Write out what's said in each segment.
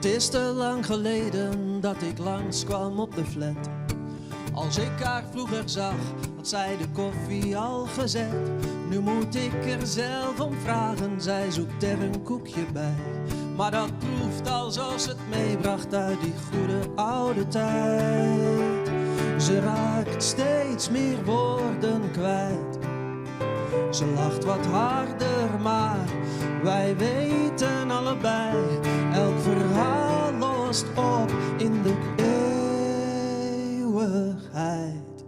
Het is te lang geleden dat ik langskwam op de flat. Als ik haar vroeger zag, had zij de koffie al gezet. Nu moet ik er zelf om vragen, zij zoekt er een koekje bij. Maar dat proeft alsof ze het meebracht uit die goede oude tijd. Ze raakt steeds meer woorden kwijt. Ze lacht wat harder, maar wij weten allebei. Elk verhaal lost op in de eeuwigheid.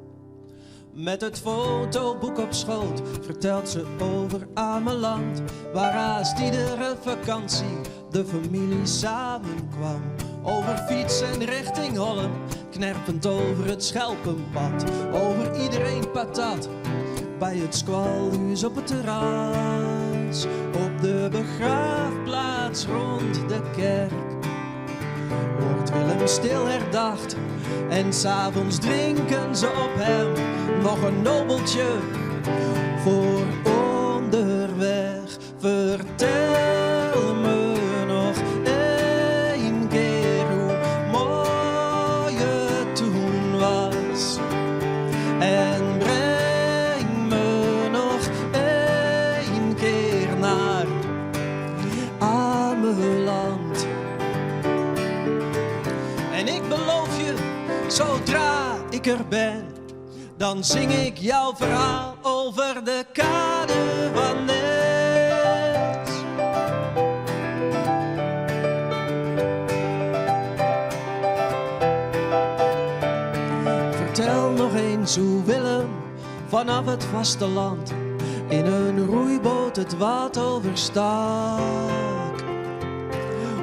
Met het fotoboek op schoot vertelt ze over Ameland, waar haast iedere vakantie de familie samenkwam. Over fietsen richting Holland, knerpend over het Schelpenpad. Over iedereen patat, bij het squalhuis op het terras. Op de begraafplaats rond de kerk wordt Willem stil herdacht. En 's avonds drinken ze op hem nog een nobeltje voor onderweg. Vertel me nog één keer hoe mooi het toen was. En breng me nog één keer naar Ameland. En ik beloof je, zodra ik er ben, dan zing ik jouw verhaal over de kade van Nes. Vertel nog eens hoe Willem vanaf het vasteland in een roeiboot het wat overstak.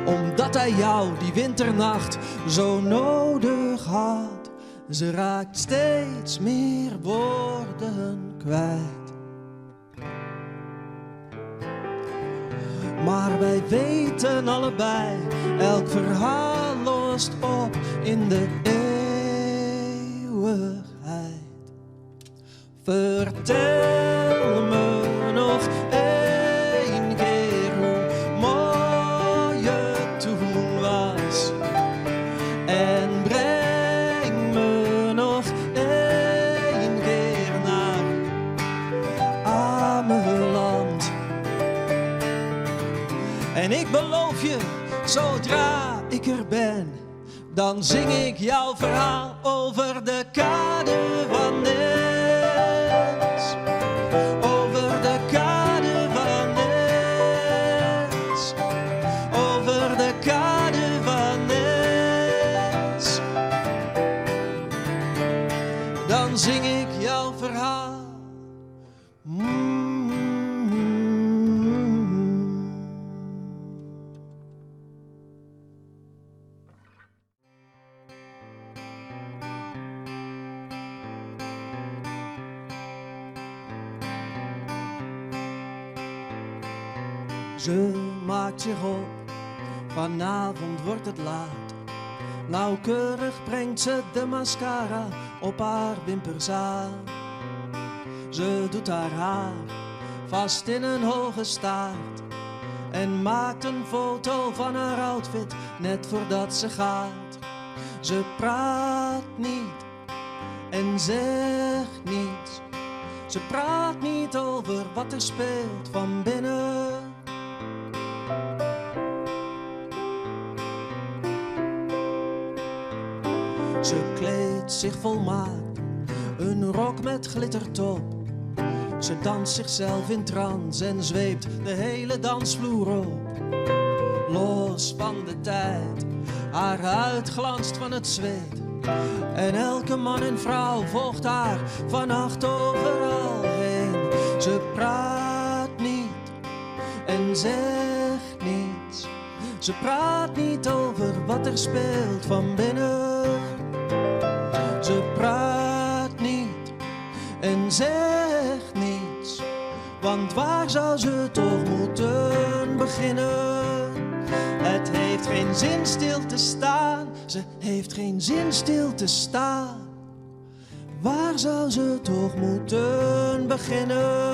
Omdat hij jou die winternacht zo nodig had. Ze raakt steeds meer woorden kwijt. Maar wij weten allebei, elk verhaal lost op in de eeuwigheid. Vertel me nog één keer hoe mooi het toen was. En breng me nog één keer naar Ameland. En ik beloof je, zodra ik er ben, dan zing ik jouw verhaal over de kade van Nes. Over de kade van Nes. Over de kade van Nes. Dan zing ik jouw verhaal. Ze maakt zich op, vanavond wordt het laat. Nauwkeurig brengt ze de mascara op haar wimpers aan. Ze doet haar haar vast in een hoge staart en maakt een foto van haar outfit net voordat ze gaat. Ze praat niet en zegt niets. Ze praat niet over wat er speelt van binnen. Ze kleedt zich volmaakt, een rok met glittertop. Ze danst zichzelf in trance en zweept de hele dansvloer op. Los van de tijd, haar huid glanst van het zweet. En elke man en vrouw volgt haar vannacht overal heen. Ze praat niet en zegt niets. Ze praat niet over wat er speelt van binnen. Ze praat niet en zegt niets, want waar zou ze toch moeten beginnen? Het heeft geen zin stil te staan, ze heeft geen zin stil te staan. Waar zou ze toch moeten beginnen?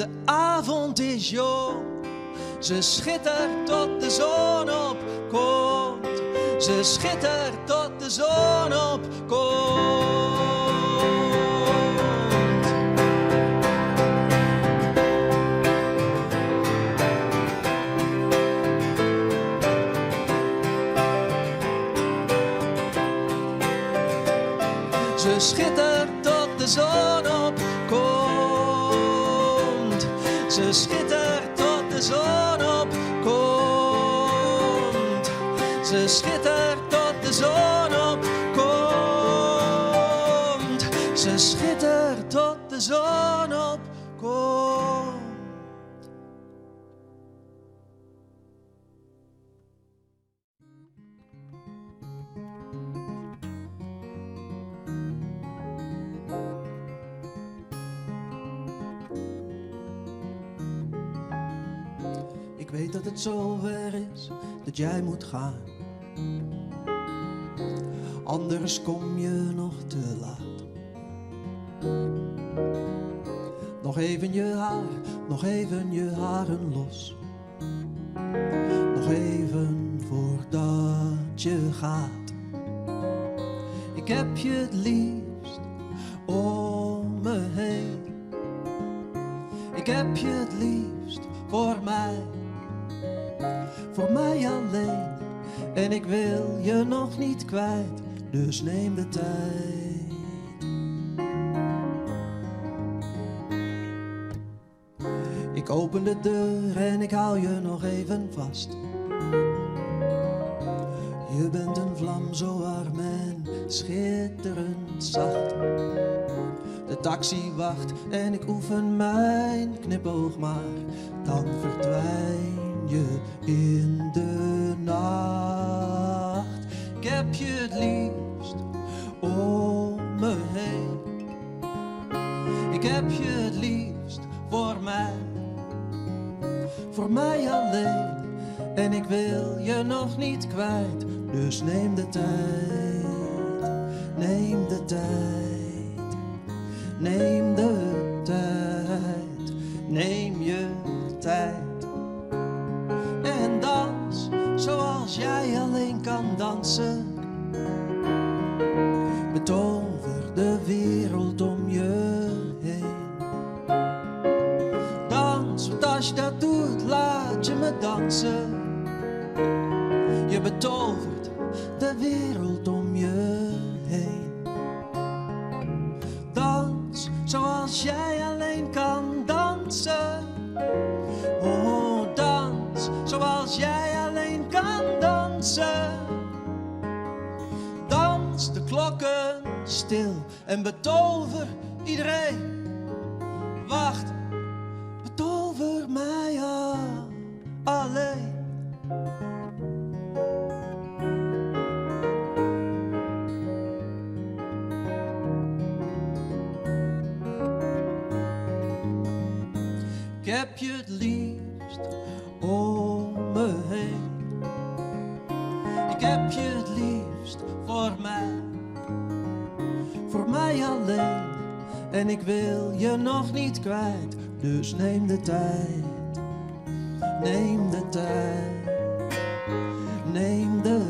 de avond is jong. Ze schittert tot de zon opkomt. Ze schittert tot de zon opkomt. Ze schittert tot de zon opkomt. Ze schittert tot de zon opkomt. Ze schittert tot de zon opkomt. Ze schittert tot de zon opkomt. Ik weet dat het zover is dat jij moet gaan. Anders kom je nog te laat. Nog even je haren los. Nog even voordat je gaat. Ik heb je het liefst om me heen. Ik heb je het liefst voor mij alleen. En ik wil je nog niet kwijt, dus neem de tijd. Ik open de deur en ik hou je nog even vast. Je bent een vlam zo warm en schitterend zacht. De taxi wacht en ik oefen mijn knipoog maar. Dan verdwijn je in de nacht. Ik heb je het liefst om me heen. Ik heb je het liefst voor mij alleen. En ik wil je nog niet kwijt, dus neem de tijd. Neem de tijd. Neem de tijd. Neem je tijd. En dans zoals jij alleen kan dansen. Betover de wereld om je heen. Dans, want als je dat doet, laat je me dansen. Je betovert de wereld om je heen. Dans zoals jij alleen kan dansen. Oh, dans zoals jij alleen kan dansen. Dans de klokken stil en betover iedereen. Wacht, betover mij alleen. Ik heb je het liefst om me heen. Ik heb je het liefst voor mij alleen. En ik wil je nog niet kwijt, dus neem de tijd. Neem de tijd. Neem de